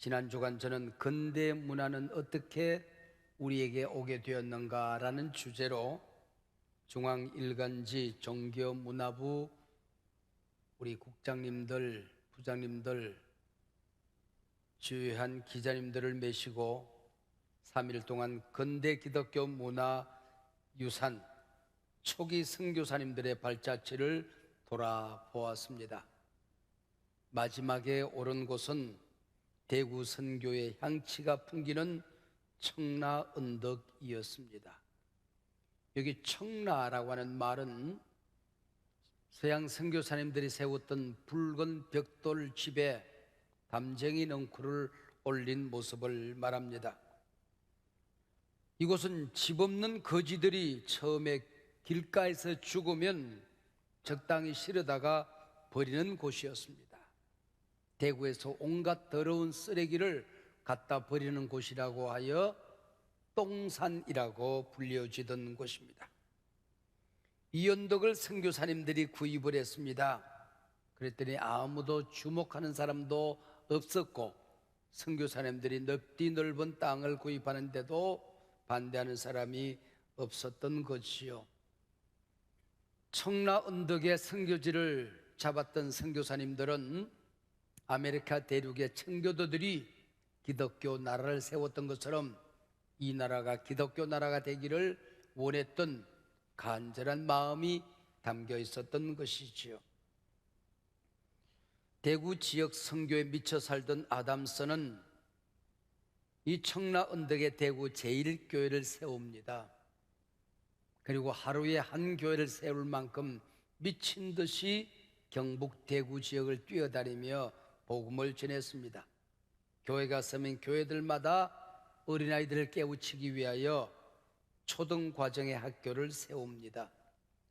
지난 주간 저는 근대 문화는 어떻게 우리에게 오게 되었는가라는 주제로 중앙일간지 종교문화부 우리 국장님들, 부장님들, 주요한 기자님들을 모시고 3일 동안 근대 기독교 문화 유산 초기 선교사님들의 발자취를 돌아보았습니다. 마지막에 오른 곳은 대구 선교의 향취가 풍기는 청라 언덕이었습니다. 여기 청라라고 하는 말은 서양 선교사님들이 세웠던 붉은 벽돌 집에 담쟁이 넝쿨을 올린 모습을 말합니다. 이곳은 집 없는 거지들이 처음에 길가에서 죽으면 적당히 실어다가 버리는 곳이었습니다. 대구에서 온갖 더러운 쓰레기를 갖다 버리는 곳이라고 하여 똥산이라고 불려지던 곳입니다. 이 언덕을 선교사님들이 구입을 했습니다. 그랬더니 아무도 주목하는 사람도 없었고 선교사님들이 넓디 넓은 땅을 구입하는데도 반대하는 사람이 없었던 것이요. 청라 언덕의 선교지를 잡았던 선교사님들은 아메리카 대륙의 청교도들이 기독교 나라를 세웠던 것처럼 이 나라가 기독교 나라가 되기를 원했던 간절한 마음이 담겨 있었던 것이지요. 대구 지역 선교에 미쳐 살던 아담스는 이 청라 언덕에 대구 제1교회를 세웁니다. 그리고 하루에 한 교회를 세울 만큼 미친 듯이 경북 대구 지역을 뛰어다니며 복음을 전했습니다. 교회가 서면 교회들마다 어린아이들을 깨우치기 위하여 초등과정의 학교를 세웁니다.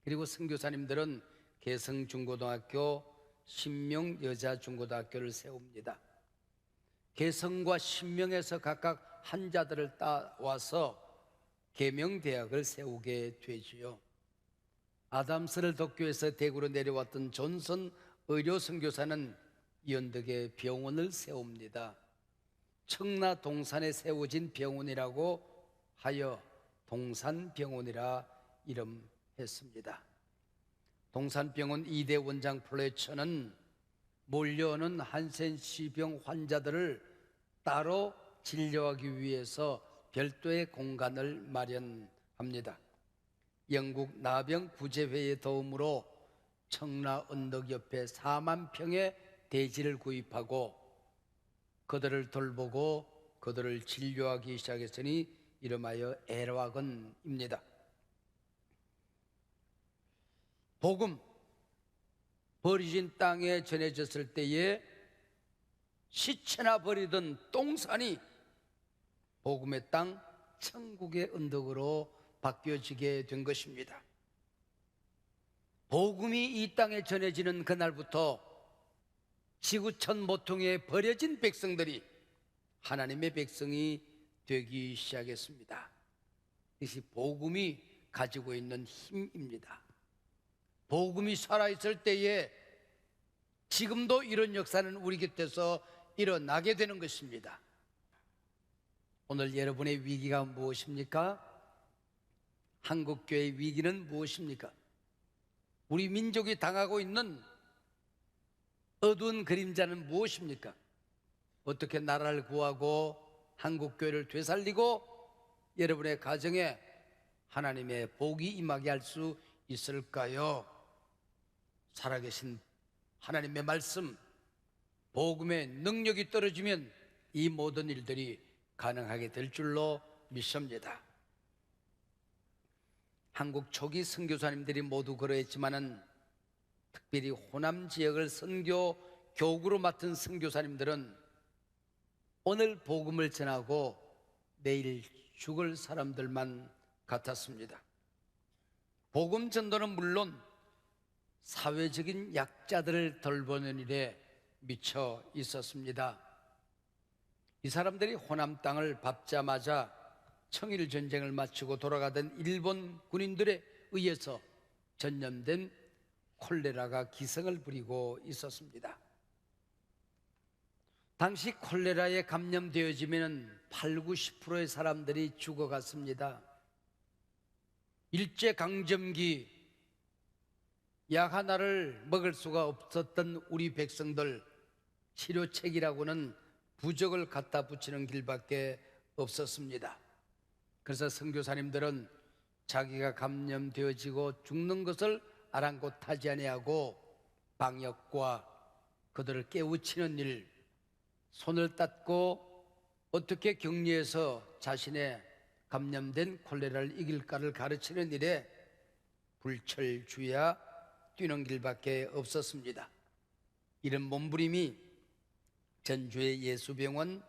그리고 선교사님들은 개성중고등학교, 신명여자중고등학교를 세웁니다. 개성과 신명에서 각각 한자들을 따와서 계명대학을 세우게 되지요. 아담스를 도쿄에서 대구로 내려왔던 존슨 의료선교사는 이 언덕에 병원을 세웁니다. 청라 동산에 세워진 병원이라고 하여 동산병원이라 이름했습니다. 동산병원 2대 원장 플래처는 몰려오는 한센시병 환자들을 따로 진료하기 위해서 별도의 공간을 마련합니다. 영국 나병 구제회의 도움으로 청라 언덕 옆에 4만 평의 대지를 구입하고 그들을 돌보고 그들을 진료하기 시작했으니 이름하여 애락원입니다. 복음 버려진 땅에 전해졌을 때에 시체나 버리던 똥산이 복음의 땅 천국의 언덕으로 바뀌어지게 된 것입니다. 복음이 이 땅에 전해지는 그날부터 지구촌 모퉁이에 버려진 백성들이 하나님의 백성이 되기 시작했습니다. 이것이 복음이 가지고 있는 힘입니다. 복음이 살아있을 때에 지금도 이런 역사는 우리 곁에서 일어나게 되는 것입니다. 오늘 여러분의 위기가 무엇입니까? 한국교회의 위기는 무엇입니까? 우리 민족이 당하고 있는 어두운 그림자는 무엇입니까? 어떻게 나라를 구하고 한국교회를 되살리고 여러분의 가정에 하나님의 복이 임하게 할 수 있을까요? 살아계신 하나님의 말씀, 복음의 능력이 떨어지면 이 모든 일들이 가능하게 될 줄로 믿습니다. 한국 초기 선교사님들이 모두 그러했지만은 특별히 호남 지역을 선교 교구로 맡은 선교사님들은 오늘 복음을 전하고 내일 죽을 사람들만 같았습니다. 복음 전도는 물론 사회적인 약자들을 돌보는 일에 미쳐 있었습니다. 이 사람들이 호남 땅을 밟자마자 청일 전쟁을 마치고 돌아가던 일본 군인들에 의해서 전염된 콜레라가 기승을 부리고 있었습니다. 당시 콜레라에 감염되어지면 8, 90%의 사람들이 죽어갔습니다. 일제강점기 약 하나를 먹을 수가 없었던 우리 백성들, 치료책이라고는 부적을 갖다 붙이는 길밖에 없었습니다. 그래서 선교사님들은 자기가 감염되어지고 죽는 것을 아랑곳하지 아니하고 방역과 그들을 깨우치는 일, 손을 닦고 어떻게 격리해서 자신의 감염된 콜레라를 이길까를 가르치는 일에 불철주야 뛰는 길밖에 없었습니다. 이런 몸부림이 전주의 예수병원,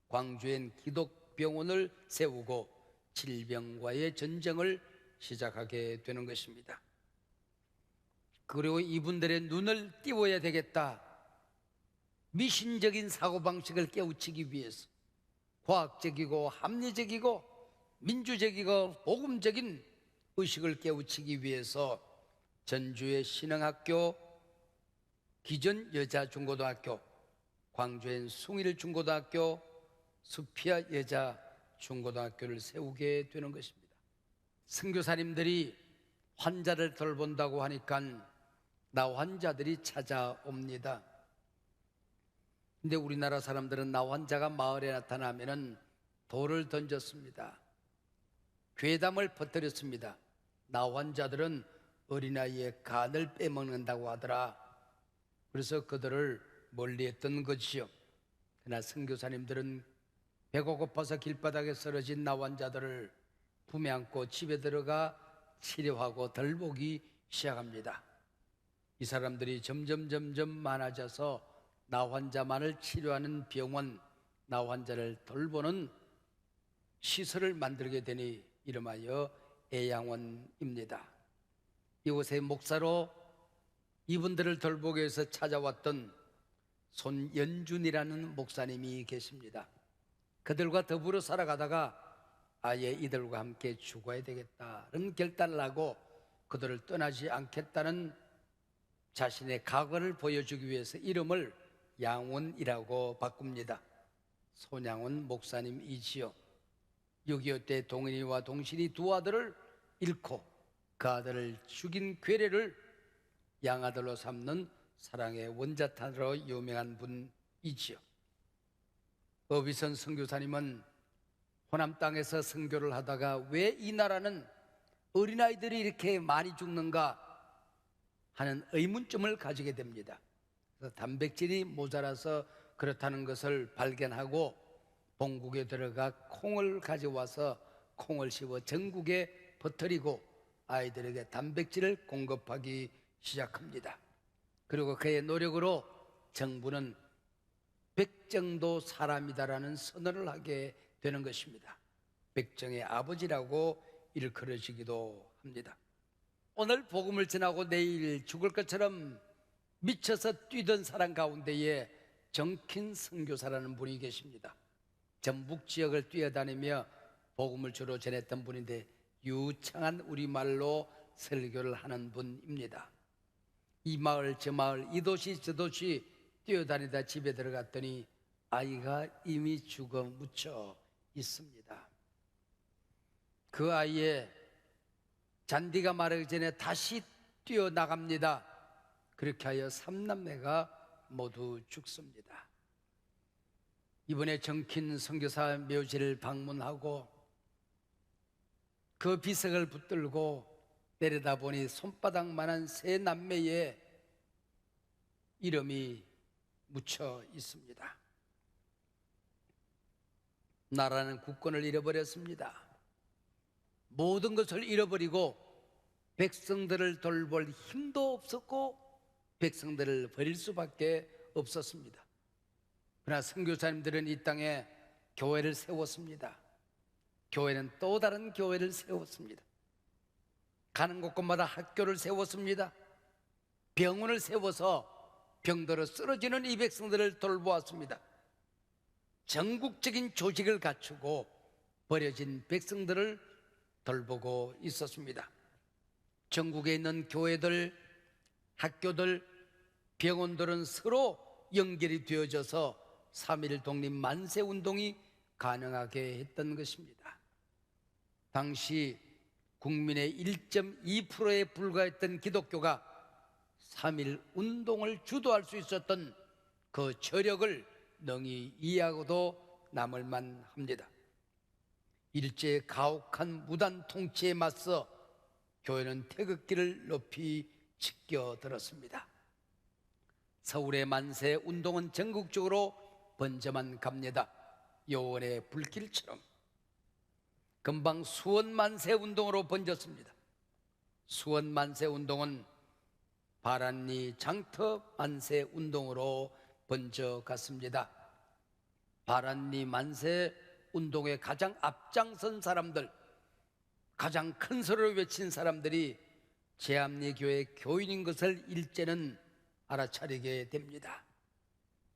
광주엔 기독병원을 세우고 질병과의 전쟁을 시작하게 되는 것입니다. 그리고 이분들의 눈을 띄워야 되겠다. 미신적인 사고방식을 깨우치기 위해서 과학적이고 합리적이고 민주적이고 복음적인 의식을 깨우치기 위해서 전주의 신흥학교, 기존 여자중고등학교, 광주엔 숭일 중고등학교, 수피아 여자중고등학교를 세우게 되는 것입니다. 선교사님들이 환자를 돌본다고 하니까 나 환자들이 찾아옵니다. 근데 우리나라 사람들은 나 환자가 마을에 나타나면은 돌을 던졌습니다. 괴담을 퍼뜨렸습니다. 나 환자들은 어린아이의 간을 빼먹는다고 하더라. 그래서 그들을 멀리했던 것이요. 그러나 선교사님들은 배가 고파서 길바닥에 쓰러진 나 환자들을 품에 안고 집에 들어가 치료하고 덜보기 시작합니다. 이 사람들이 점점 많아져서 나 환자만을 치료하는 병원, 나 환자를 돌보는 시설을 만들게 되니 이름하여 애양원입니다. 이곳에 목사로 이분들을 돌보기 위해서 찾아왔던 손연준이라는 목사님이 계십니다. 그들과 더불어 살아가다가 아예 이들과 함께 죽어야 되겠다는 결단을 하고 그들을 떠나지 않겠다는 자신의 각오를 보여주기 위해서 이름을 양원이라고 바꿉니다. 손양원 목사님이지요. 6.25 때 동인이와 동신이 두 아들을 잃고 그 아들을 죽인 괴뢰를 양아들로 삼는 사랑의 원자탄으로 유명한 분이지요. 어비선 선교사님은 호남 땅에서 선교를 하다가 왜 이 나라는 어린아이들이 이렇게 많이 죽는가 하는 의문점을 가지게 됩니다. 그래서 단백질이 모자라서 그렇다는 것을 발견하고 본국에 들어가 콩을 가져와서 콩을 씹어 전국에 퍼뜨리고 아이들에게 단백질을 공급하기 시작합니다. 그리고 그의 노력으로 정부는 백정도 사람이다라는 선언을 하게 되는 것입니다. 백정의 아버지라고 일컬어지기도 합니다. 오늘 복음을 전하고 내일 죽을 것처럼 미쳐서 뛰던 사람 가운데에 정킨 선교사라는 분이 계십니다. 전북 지역을 뛰어다니며 복음을 주로 전했던 분인데 유창한 우리말로 설교를 하는 분입니다. 이 마을 저 마을 이 도시 저 도시 뛰어다니다 집에 들어갔더니 아이가 이미 죽어 묻혀 있습니다. 그 아이의 잔디가 마르기 전에 다시 뛰어나갑니다. 그렇게 하여 3남매가 모두 죽습니다. 이번에 정킨 선교사 묘지를 방문하고 그 비석을 붙들고 내려다보니 손바닥만한 세 남매의 이름이 묻혀 있습니다. 나라는 국권을 잃어버렸습니다. 모든 것을 잃어버리고 백성들을 돌볼 힘도 없었고 백성들을 버릴 수밖에 없었습니다. 그러나 선교사님들은 이 땅에 교회를 세웠습니다. 교회는 또 다른 교회를 세웠습니다. 가는 곳곳마다 학교를 세웠습니다. 병원을 세워서 병들어 쓰러지는 이 백성들을 돌보았습니다. 전국적인 조직을 갖추고 버려진 백성들을 돌보고 있었습니다. 전국에 있는 교회들, 학교들, 병원들은 서로 연결이 되어져서 3.1 독립 만세 운동이 가능하게 했던 것입니다. 당시 국민의 1.2%에 불과했던 기독교가 3.1 운동을 주도할 수 있었던 그 저력을 능히 이해하고도 남을 만합니다. 일제의 가혹한 무단 통치에 맞서 교회는 태극기를 높이 지켜들었습니다. 서울의 만세 운동은 전국적으로 번져만 갑니다. 요원의 불길처럼. 금방 수원 만세 운동으로 번졌습니다. 수원 만세 운동은 바란리 장터 만세 운동으로 번져갔습니다. 바란리 만세 운동에 가장 앞장선 사람들, 가장 큰 소리를 외친 사람들이 제암리 교회 교인인 것을 일제는 알아차리게 됩니다.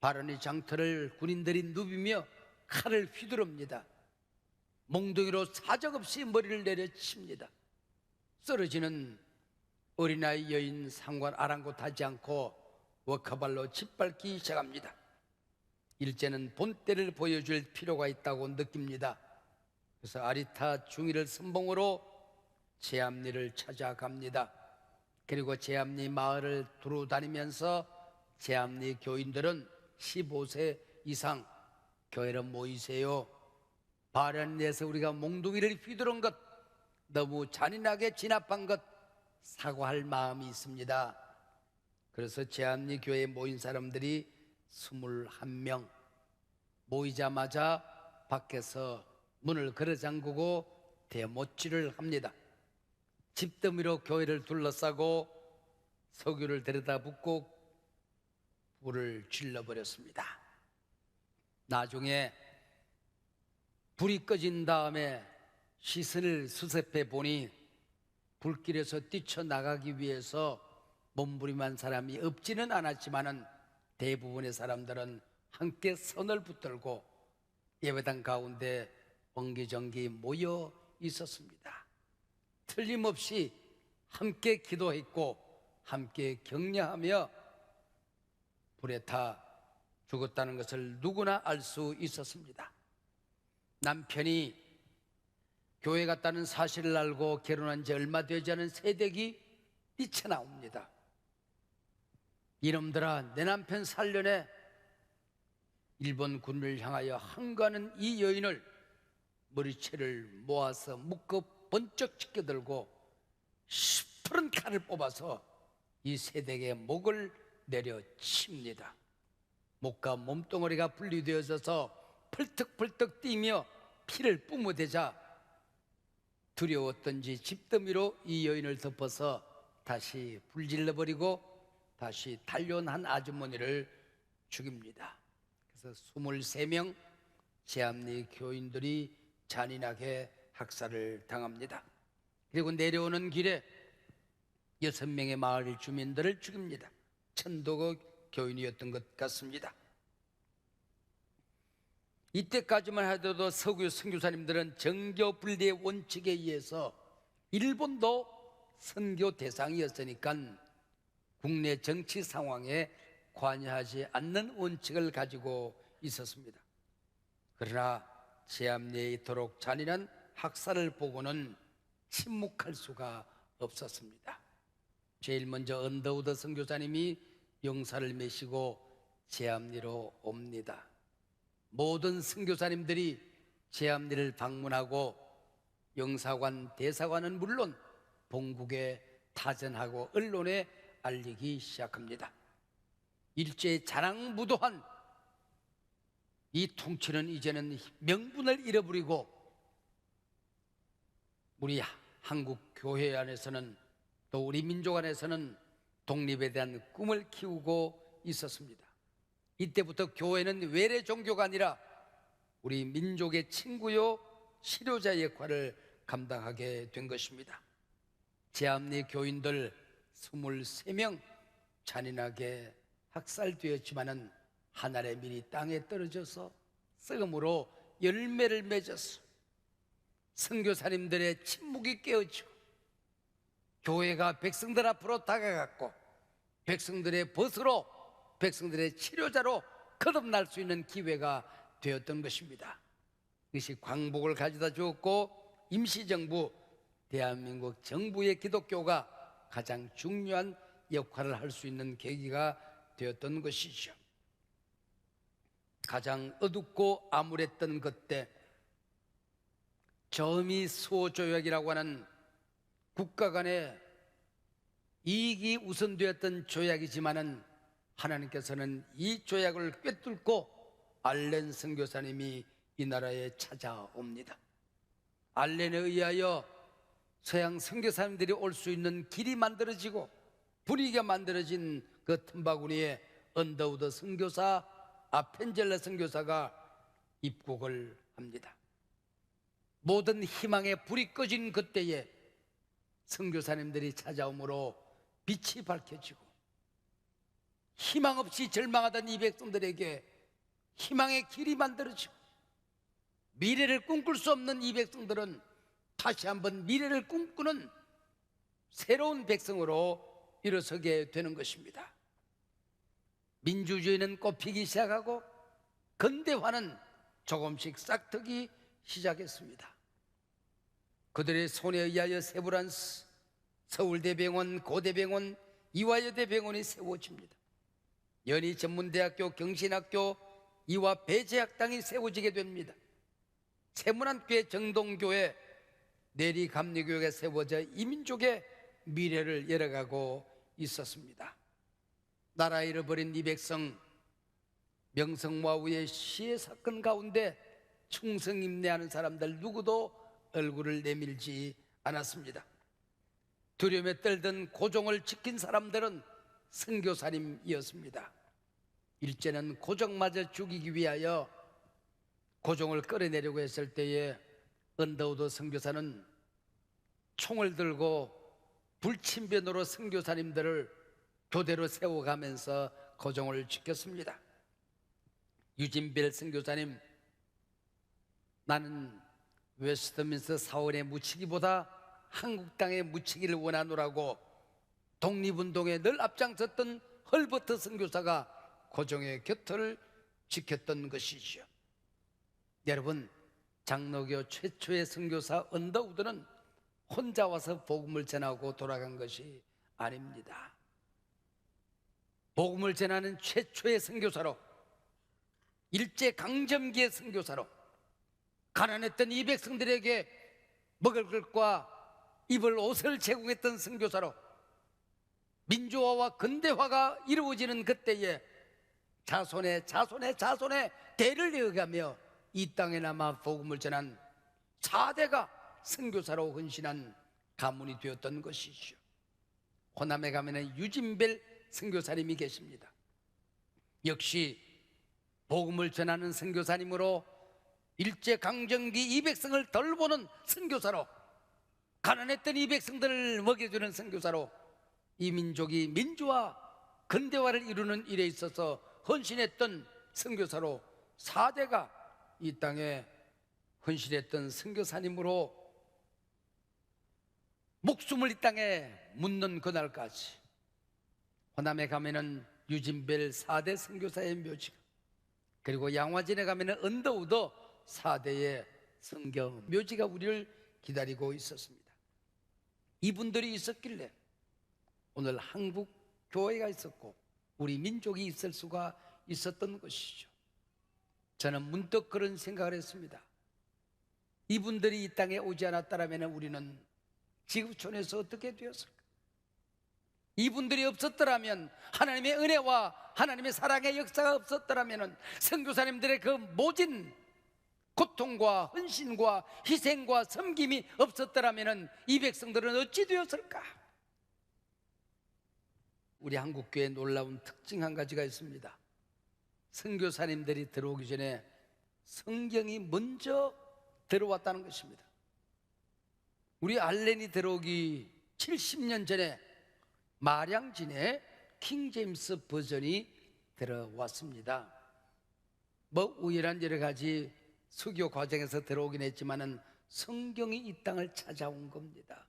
바란리 장터를 군인들이 누비며 칼을 휘두릅니다. 몽둥이로 사정없이 머리를 내려칩니다. 쓰러지는 어린아이 여인 상관 아랑곳하지 않고 워커발로 짓밟기 시작합니다. 일제는 본때를 보여줄 필요가 있다고 느낍니다. 그래서 아리타 중위를 선봉으로 제암리를 찾아갑니다. 그리고 제암리 마을을 두루 다니면서 제암리 교인들은 15세 이상 교회로 모이세요. 바란리에서 우리가 몽둥이를 휘두른 것, 너무 잔인하게 진압한 것 사과할 마음이 있습니다. 그래서 제암리 교회에 모인 사람들이 21명, 모이자마자 밖에서 문을 걸어 잠그고 대못질을 합니다. 집더미로 교회를 둘러싸고 석유를 데려다 붓고 불을 질러버렸습니다. 나중에 불이 꺼진 다음에 시선을 수습해 보니 불길에서 뛰쳐나가기 위해서 몸부림한 사람이 없지는 않았지만은 대부분의 사람들은 함께 선을 붙들고 예배당 가운데 옹기종기 모여 있었습니다. 틀림없이 함께 기도했고 함께 격려하며 불에 타 죽었다는 것을 누구나 알 수 있었습니다. 남편이 교회 갔다는 사실을 알고 결혼한 지 얼마 되지 않은 새댁이 뛰쳐나옵니다. 이놈들아, 내 남편 살려내. 일본 군을 향하여 항거하는 이 여인을 머리채를 모아서 묶어 번쩍 지켜들고 시퍼런 칼을 뽑아서 이 새댁의 목을 내려칩니다. 목과 몸뚱어리가 분리되어져서 펄떡펄떡 뛰며 피를 뿜어대자 두려웠던지 집더미로 이 여인을 덮어서 다시 불질러버리고 다시 달려온 한 아주머니를 죽입니다. 그래서 23명 제암리 교인들이 잔인하게 학살을 당합니다. 그리고 내려오는 길에 6명의 마을 주민들을 죽입니다. 천도교 교인이었던 것 같습니다. 이때까지만 하더라도 서구 선교사님들은 정교 분리의 원칙에 의해서 일본도 선교 대상이었으니까 국내 정치 상황에 관여하지 않는 원칙을 가지고 있었습니다. 그러나 제암리에 이토록 잔인한 학살을 보고는 침묵할 수가 없었습니다. 제일 먼저 언더우드 선교사님이 용사를 메시고 제암리로 옵니다. 모든 선교사님들이 제암리를 방문하고 영사관, 대사관은 물론 본국에 타전하고 언론에 알리기 시작합니다. 일제의 자랑무도한 이 통치는 이제는 명분을 잃어버리고 우리 한국 교회 안에서는 또 우리 민족 안에서는 독립에 대한 꿈을 키우고 있었습니다. 이때부터 교회는 외래 종교가 아니라 우리 민족의 친구요 치료자 역할을 감당하게 된 것입니다. 제암리 교인들 23명 잔인하게 학살되었지만은 하늘의 밀이 땅에 떨어져서 썩음으로 열매를 맺었어. 선교사님들의 침묵이 깨어지고 교회가 백성들 앞으로 다가갔고 백성들의 벗으로 백성들의 치료자로 거듭날 수 있는 기회가 되었던 것입니다. 이것이 광복을 가져다 주었고 임시정부, 대한민국 정부의 기독교가 가장 중요한 역할을 할 수 있는 계기가 되었던 것이죠. 가장 어둡고 암울했던 그때 저음이 수호조약이라고 하는 국가 간의 이익이 우선되었던 조약이지만은 하나님께서는 이 조약을 꿰뚫고 알렌 선교사님이 이 나라에 찾아옵니다. 알렌에 의하여 서양 선교사님들이 올 수 있는 길이 만들어지고 분위기가 만들어진 그 틈바구니에 언더우드 선교사, 아펜젤레 선교사가 입국을 합니다. 모든 희망의 불이 꺼진 그때에 선교사님들이 찾아오므로 빛이 밝혀지고 희망 없이 절망하던 이 백성들에게 희망의 길이 만들어지고 미래를 꿈꿀 수 없는 이 백성들은 다시 한번 미래를 꿈꾸는 새로운 백성으로 일어서게 되는 것입니다. 민주주의는 꽃피기 시작하고 근대화는 조금씩 싹트기 시작했습니다. 그들의 손에 의하여 세브란스, 서울대병원, 고대병원, 이화여대병원이 세워집니다. 연희전문대학교, 경신학교, 이화배제학당이 세워지게 됩니다. 세문안교회, 정동교회, 내리감리교회가 세워져 이민족의 미래를 열어가고 있었습니다. 나라 잃어버린 이 백성, 명성황후의 시해 사건 가운데 충성임내하는 사람들 누구도 얼굴을 내밀지 않았습니다. 두려움에 떨던 고종을 지킨 사람들은 선교사님이었습니다. 일제는 고종마저 죽이기 위하여 고종을 끌어내려고 했을 때에 언더우드 선교사는 총을 들고 불친변으로 선교사님들을 교대로 세워가면서 고종을 지켰습니다. 유진벨 선교사님, 나는 웨스트민스터 사원에 묻히기보다 한국 땅에 묻히기를 원하노라고 독립운동에 늘 앞장섰던 헐버트 선교사가 고종의 곁을 지켰던 것이죠. 여러분, 장로교 최초의 선교사 언더우드는 혼자 와서 복음을 전하고 돌아간 것이 아닙니다. 복음을 전하는 최초의 선교사로, 일제강점기의 선교사로, 가난했던 이 백성들에게 먹을 것과 입을 옷을 제공했던 선교사로, 민주화와 근대화가 이루어지는 그때에 자손의 대를 이어가며 이 땅에 남아 복음을 전한 4대가 선교사로 헌신한 가문이 되었던 것이죠. 호남에 가면은 유진벨 선교사님이 계십니다. 역시 복음을 전하는 선교사님으로 일제강점기 이 백성을 돌보는 선교사로, 가난했던 이 백성들을 먹여주는 선교사로, 이 민족이 민주화, 근대화를 이루는 일에 있어서 헌신했던 선교사로 4대가 이 땅에 헌신했던 선교사님으로 목숨을 이 땅에 묻는 그날까지 호남에 가면은 유진벨 4대 선교사의 묘지가, 그리고 양화진에 가면은 언더우드 4대의 선교 묘지가 우리를 기다리고 있었습니다. 이분들이 있었길래 오늘 한국 교회가 있었고 우리 민족이 있을 수가 있었던 것이죠. 저는 문득 그런 생각을 했습니다. 이분들이 이 땅에 오지 않았다면 우리는 지구촌에서 어떻게 되었을까? 이분들이 없었더라면, 하나님의 은혜와 하나님의 사랑의 역사가 없었더라면, 선교사님들의 그 모진 고통과 헌신과 희생과 섬김이 없었더라면 이 백성들은 어찌 되었을까? 우리 한국교회에 놀라운 특징 한 가지가 있습니다. 선교사님들이 들어오기 전에 성경이 먼저 들어왔다는 것입니다. 우리 알렌이 들어오기 70년 전에 마량진에 킹제임스 버전이 들어왔습니다. 뭐 우연한 여러 가지 수교 과정에서 들어오긴 했지만은 성경이 이 땅을 찾아온 겁니다.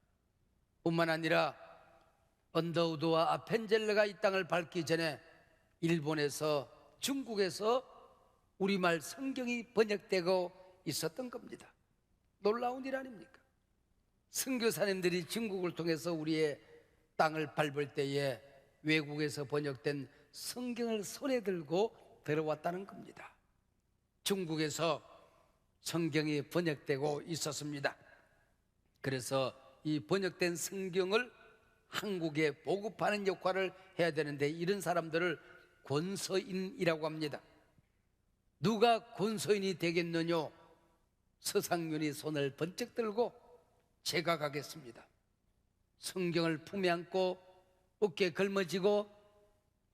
뿐만 아니라 언더우드와 아펜젤레가 이 땅을 밟기 전에 일본에서 중국에서 우리말 성경이 번역되고 있었던 겁니다. 놀라운 일 아닙니까? 선교사님들이 중국을 통해서 우리의 땅을 밟을 때에 외국에서 번역된 성경을 손에 들고 들어왔다는 겁니다. 중국에서 성경이 번역되고 있었습니다. 그래서 이 번역된 성경을 한국에 보급하는 역할을 해야 되는데, 이런 사람들을 권서인이라고 합니다. 누가 권서인이 되겠느냐? 서상윤이 손을 번쩍 들고 제가 가겠습니다. 성경을 품에 안고 어깨에 걸머지고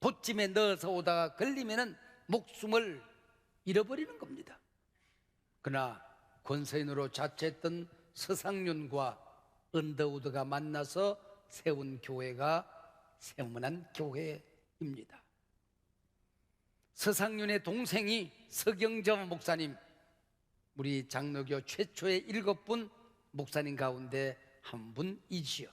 보찜에 넣어서 오다가 걸리면은 목숨을 잃어버리는 겁니다. 그러나 권서인으로 자처했던 서상윤과 언더우드가 만나서 세운 교회가 세문안 교회입니다. 서상윤의 동생이 서경점 목사님, 우리 장로교 최초의 7분 목사님 가운데 한 분이지요.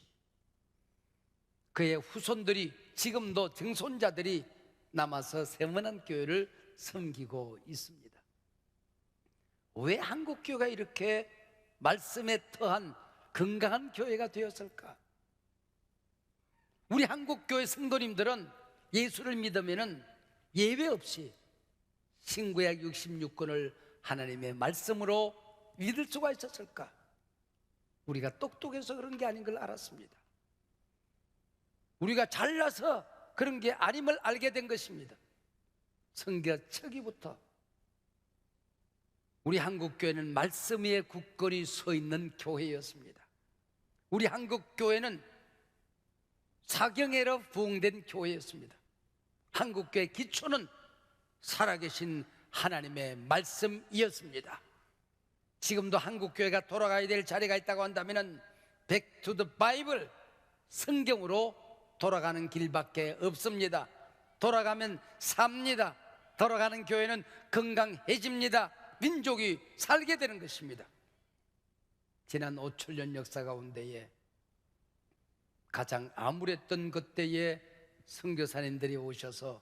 그의 후손들이, 지금도 증손자들이 남아서 세문안 교회를 섬기고 있습니다. 왜 한국교회가 이렇게 말씀에 터한 건강한 교회가 되었을까? 우리 한국교회 성도님들은 예수를 믿으면 예외 없이 신구약 66권을 하나님의 말씀으로 믿을 수가 있었을까? 우리가 똑똑해서 그런 게 아닌 걸 알았습니다. 우리가 잘나서 그런 게 아님을 알게 된 것입니다. 성경 초기부터 우리 한국교회는 말씀 위에 굳건히 서 있는 교회였습니다. 우리 한국교회는 사경회로 부흥된 교회였습니다. 한국교회 기초는 살아계신 하나님의 말씀이었습니다. 지금도 한국교회가 돌아가야 될 자리가 있다고 한다면 Back to the Bible, 성경으로 돌아가는 길밖에 없습니다. 돌아가면 삽니다. 돌아가는 교회는 건강해집니다. 민족이 살게 되는 것입니다. 지난 5천년 역사 가운데에 가장 암울했던 그때에 선교사님들이 오셔서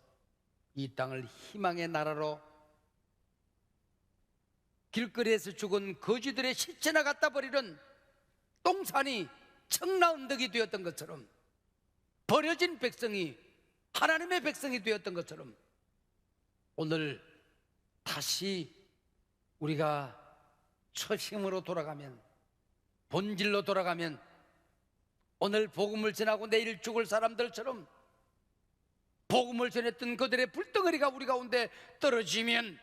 이 땅을 희망의 나라로, 길거리에서 죽은 거지들의 시체나 갖다 버리는 똥산이 청라언덕이 되었던 것처럼, 버려진 백성이 하나님의 백성이 되었던 것처럼, 오늘 다시 우리가 초심으로 돌아가면, 본질로 돌아가면, 오늘 복음을 전하고 내일 죽을 사람들처럼 복음을 전했던 그들의 불덩어리가 우리 가운데 떨어지면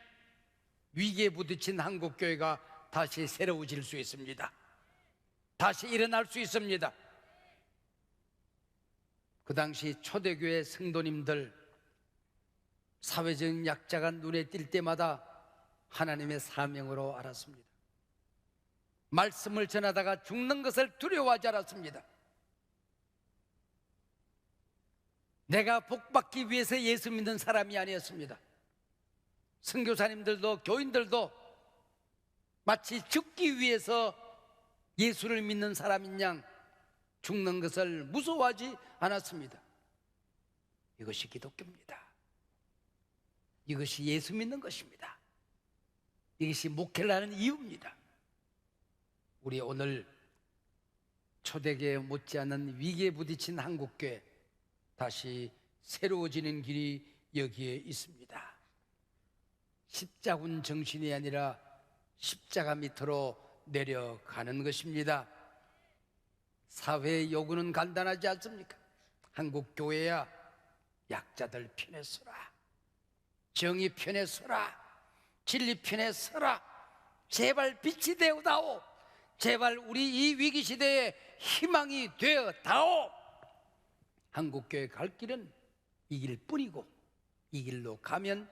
위기에 부딪힌 한국교회가 다시 새로워질 수 있습니다. 다시 일어날 수 있습니다. 그 당시 초대교회 성도님들, 사회적인 약자가 눈에 띌 때마다 하나님의 사명으로 알았습니다. 말씀을 전하다가 죽는 것을 두려워하지 않았습니다. 내가 복받기 위해서 예수 믿는 사람이 아니었습니다. 선교사님들도 교인들도 마치 죽기 위해서 예수를 믿는 사람인 양 죽는 것을 무서워하지 않았습니다. 이것이 기독교입니다. 이것이 예수 믿는 것입니다. 이것이 목회를 하는 이유입니다. 우리 오늘 초대교회 못지않은 위기에 부딪힌 한국교회, 다시 새로워지는 길이 여기에 있습니다. 십자군 정신이 아니라 십자가 밑으로 내려가는 것입니다. 사회의 요구는 간단하지 않습니까? 한국교회야 약자들 편에 서라, 정의 편에 서라, 진리 편에 서라, 제발 빛이 되어다오, 제발 우리 이 위기시대에 희망이 되어다오. 한국교회 갈 길은 이 길뿐이고 이 길로 가면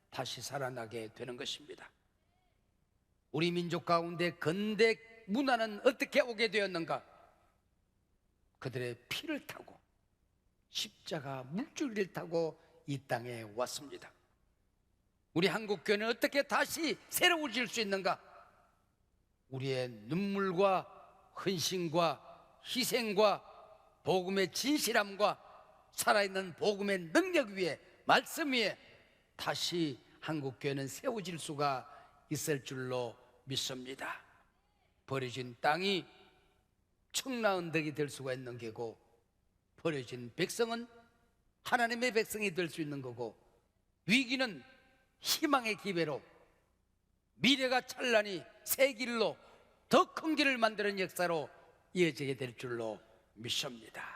다시 살아나게 되는 것입니다. 우리 민족 가운데 근대 문화는 어떻게 오게 되었는가? 그들의 피를 타고 십자가 물줄기를 타고 이 땅에 왔습니다. 우리 한국교회는 어떻게 다시 새로워질 수 있는가? 우리의 눈물과 헌신과 희생과 복음의 진실함과 살아있는 복음의 능력 위에, 말씀 위에 다시 한국교회는 세워질 수가 있을 줄로 믿습니다. 버려진 땅이 청나은 덕이 될 수가 있는 게고, 버려진 백성은 하나님의 백성이 될 수 있는 거고, 위기는 희망의 기회로, 미래가 찬란히 새 길로 더 큰 길을 만드는 역사로 이어지게 될 줄로 믿습니다.